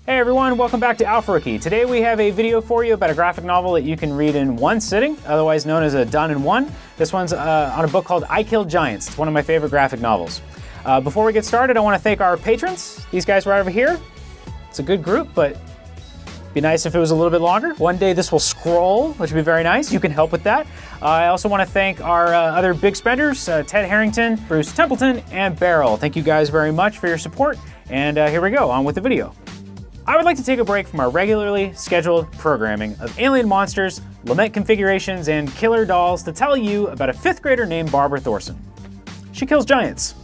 Hey everyone, welcome back to Alpha Rookie. Today we have a video for you about a graphic novel that you can read in one sitting, otherwise known as a done in one. This one's on a book called I Killed Giants. It's one of my favorite graphic novels. Before we get started, I want to thank our patrons. These guys right over here. It's a good group, but it'd be nice if it was a little bit longer. One day this will scroll, which would be very nice. You can help with that. I also want to thank our other big spenders, Ted Harrington, Bruce Templeton, and Beryl. Thank you guys very much for your support. And here we go, on with the video. I would like to take a break from our regularly scheduled programming of alien monsters, lament configurations, and killer dolls to tell you about a 5th grader named Barbara Thorson. She kills giants.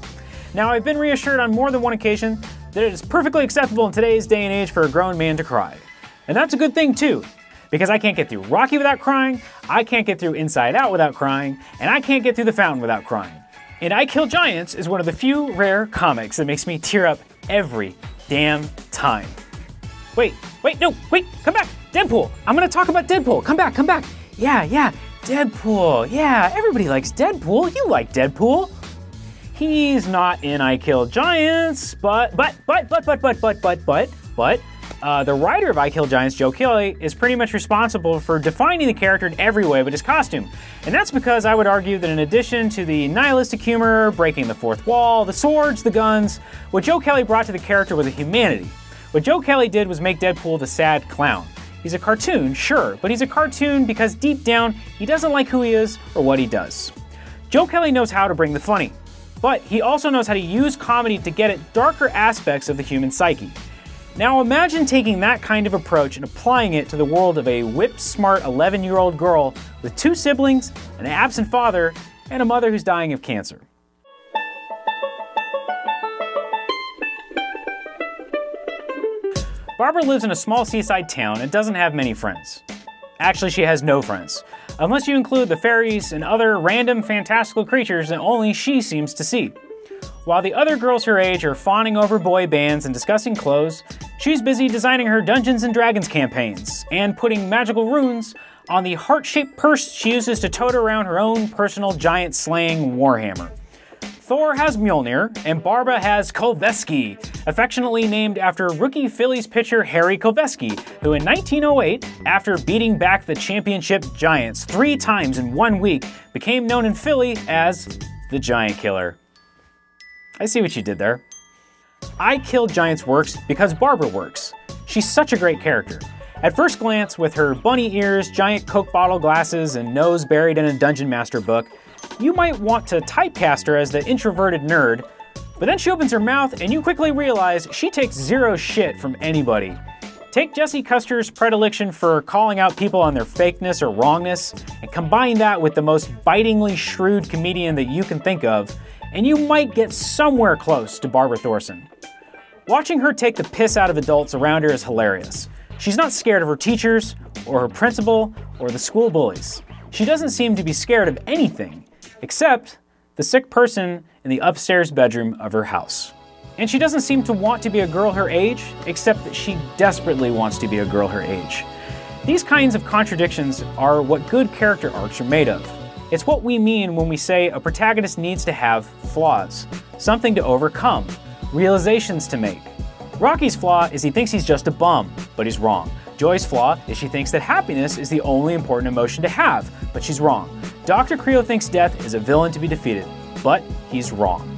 Now, I've been reassured on more than one occasion that it is perfectly acceptable in today's day and age for a grown man to cry. And that's a good thing too, because I can't get through Rocky without crying, I can't get through Inside Out without crying, and I can't get through The Fountain without crying. And I Kill Giants is one of the few rare comics that makes me tear up every damn time. Wait, come back, Deadpool. I'm gonna talk about Deadpool, come back. Yeah, Deadpool, yeah, everybody likes Deadpool, you like Deadpool. He's not in I Kill Giants, but, the writer of I Kill Giants, Joe Kelly, is pretty much responsible for defining the character in every way but his costume. And that's because I would argue that in addition to the nihilistic humor, breaking the fourth wall, the swords, the guns, what Joe Kelly brought to the character was a humanity. What Joe Kelly did was make Deadpool the sad clown. He's a cartoon, sure, but he's a cartoon because deep down, he doesn't like who he is or what he does. Joe Kelly knows how to bring the funny, but he also knows how to use comedy to get at darker aspects of the human psyche. Now imagine taking that kind of approach and applying it to the world of a whip-smart 11-year-old girl with 2 siblings, an absent father, and a mother who's dying of cancer. Barbara lives in a small seaside town and doesn't have many friends. Actually, she has no friends, unless you include the fairies and other random fantastical creatures that only she seems to see. While the other girls her age are fawning over boy bands and discussing clothes, she's busy designing her Dungeons & Dragons campaigns and putting magical runes on the heart-shaped purse she uses to tote around her own personal giant-slaying warhammer. Thor has Mjolnir, and Barbara has Koveski, affectionately named after rookie Phillies pitcher Harry Koveski, who in 1908, after beating back the championship Giants 3 times in 1 week, became known in Philly as the Giant Killer. I see what you did there. I Kill Giants works because Barbara works. She's such a great character. At first glance, with her bunny ears, giant Coke bottle glasses, and nose buried in a Dungeon Master book, you might want to typecast her as the introverted nerd, but then she opens her mouth and you quickly realize she takes zero shit from anybody. Take Jesse Custer's predilection for calling out people on their fakeness or wrongness, and combine that with the most bitingly shrewd comedian that you can think of, and you might get somewhere close to Barbara Thorson. Watching her take the piss out of adults around her is hilarious. She's not scared of her teachers, or her principal, or the school bullies. She doesn't seem to be scared of anything, except the sick person in the upstairs bedroom of her house. And she doesn't seem to want to be a girl her age, except that she desperately wants to be a girl her age. These kinds of contradictions are what good character arcs are made of. It's what we mean when we say a protagonist needs to have flaws, something to overcome, realizations to make. Rocky's flaw is he thinks he's just a bum, but he's wrong. Joy's flaw is she thinks that happiness is the only important emotion to have, but she's wrong. Dr. Creo thinks death is a villain to be defeated, but he's wrong.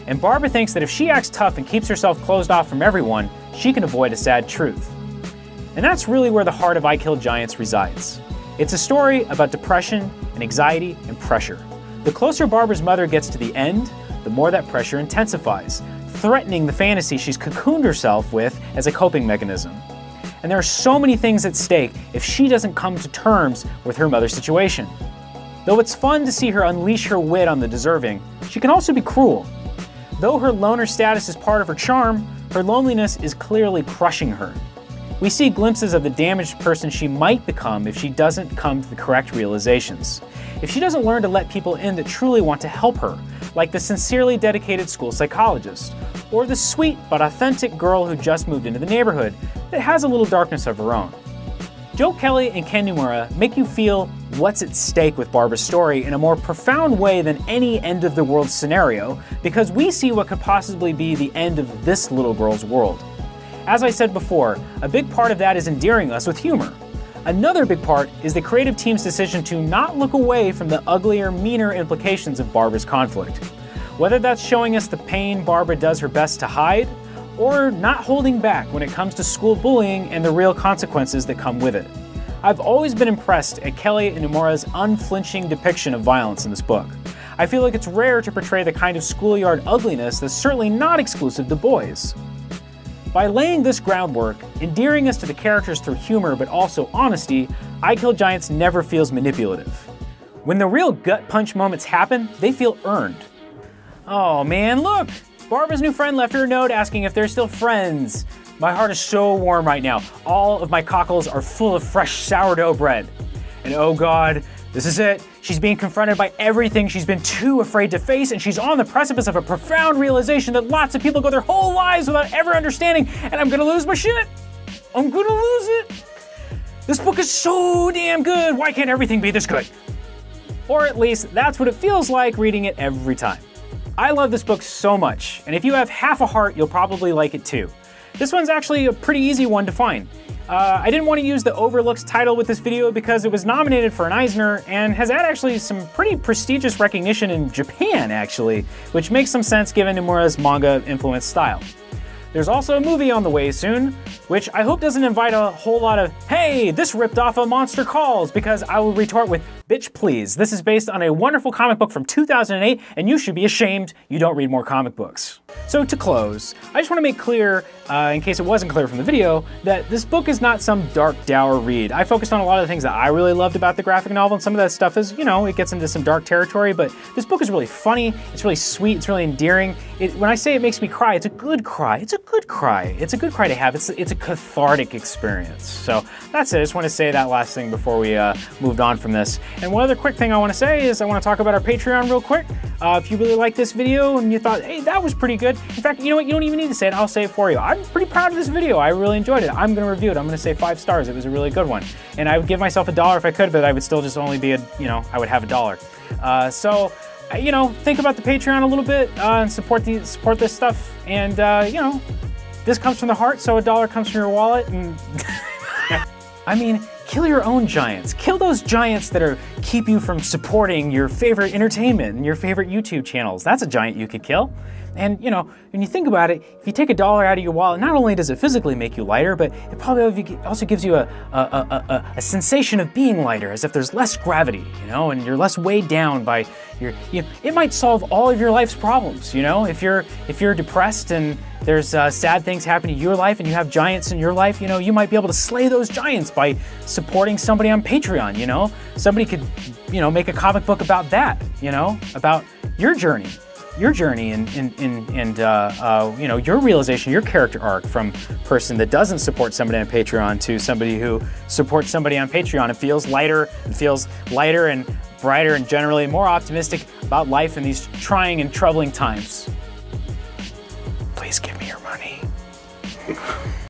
And Barbara thinks that if she acts tough and keeps herself closed off from everyone, she can avoid a sad truth. And that's really where the heart of I Kill Giants resides. It's a story about depression and anxiety and pressure. The closer Barbara's mother gets to the end, the more that pressure intensifies, threatening the fantasy she's cocooned herself with as a coping mechanism. And there are so many things at stake if she doesn't come to terms with her mother's situation. Though it's fun to see her unleash her wit on the deserving, she can also be cruel. Though her loner status is part of her charm, her loneliness is clearly crushing her. We see glimpses of the damaged person she might become if she doesn't come to the correct realizations. If she doesn't learn to let people in that truly want to help her, like the sincerely dedicated school psychologist, or the sweet but authentic girl who just moved into the neighborhood that has a little darkness of her own. Joe Kelly and Ken Niimura make you feel what's at stake with Barbara's story in a more profound way than any end-of-the-world scenario, because we see what could possibly be the end of this little girl's world. As I said before, a big part of that is endearing us with humor. Another big part is the creative team's decision to not look away from the uglier, meaner implications of Barbara's conflict. Whether that's showing us the pain Barbara does her best to hide, or not holding back when it comes to school bullying and the real consequences that come with it. I've always been impressed at Kelly Inamura's unflinching depiction of violence in this book. I feel like it's rare to portray the kind of schoolyard ugliness that's certainly not exclusive to boys. By laying this groundwork, endearing us to the characters through humor but also honesty, I Kill Giants never feels manipulative. When the real gut punch moments happen, they feel earned. Oh man, look! Barbara's new friend left her a note asking if they're still friends. My heart is so warm right now. All of my cockles are full of fresh sourdough bread. And oh God, this is it. She's being confronted by everything she's been too afraid to face, and she's on the precipice of a profound realization that lots of people go their whole lives without ever understanding, and I'm gonna lose my shit. I'm gonna lose it. This book is so damn good. Why can't everything be this good? Or at least that's what it feels like reading it every time. I love this book so much, and if you have half a heart, you'll probably like it too. This one's actually a pretty easy one to find. I didn't want to use the Overlooks title with this video because it was nominated for an Eisner and has had actually some pretty prestigious recognition in Japan actually, which makes some sense given Nomura's manga-influenced style. There's also a movie on the way soon, which I hope doesn't invite a whole lot of, hey, this ripped off a Monster Calls, because I will retort with, bitch please, this is based on a wonderful comic book from 2008, and you should be ashamed you don't read more comic books. So to close, I just want to make clear, in case it wasn't clear from the video, that this book is not some dark, dour read. I focused on a lot of the things that I really loved about the graphic novel, and some of that stuff is, you know, it gets into some dark territory, but this book is really funny, it's really sweet, it's really endearing. When I say it makes me cry, it's a good cry. It's a good cry. It's a good cry to have. It's a cathartic experience. So that's it. I just want to say that last thing before we moved on from this. And one other quick thing I want to say is I want to talk about our Patreon real quick. If you really liked this video and you thought, hey, that was pretty good. In fact, you know what? You don't even need to say it. I'll say it for you. I'm pretty proud of this video. I really enjoyed it. I'm going to review it. I'm going to say 5 stars. It was a really good one. And I would give myself $1 if I could, but I would still just only be I would have $1. So, you know, think about the Patreon a little bit and support this stuff. And, you know, this comes from the heart, so $1 comes from your wallet. And I mean, kill your own giants. Kill those giants that keep you from supporting your favorite entertainment and your favorite YouTube channels. That's a giant you could kill. And, you know, when you think about it, if you take $1 out of your wallet, not only does it physically make you lighter, but it probably also gives you a sensation of being lighter, as if there's less gravity, you know, and you're less weighed down by it might solve all of your life's problems, you know, if you're depressed and there's sad things happening in your life and you have giants in your life, you know, you might be able to slay those giants by supporting somebody on Patreon, you know. Somebody could, you know, make a comic book about that, you know, about your journey and you know, your realization, your character arc from person that doesn't support somebody on Patreon to somebody who supports somebody on Patreon and feels lighter and brighter and generally more optimistic about life in these trying and troubling times. Please give me your money.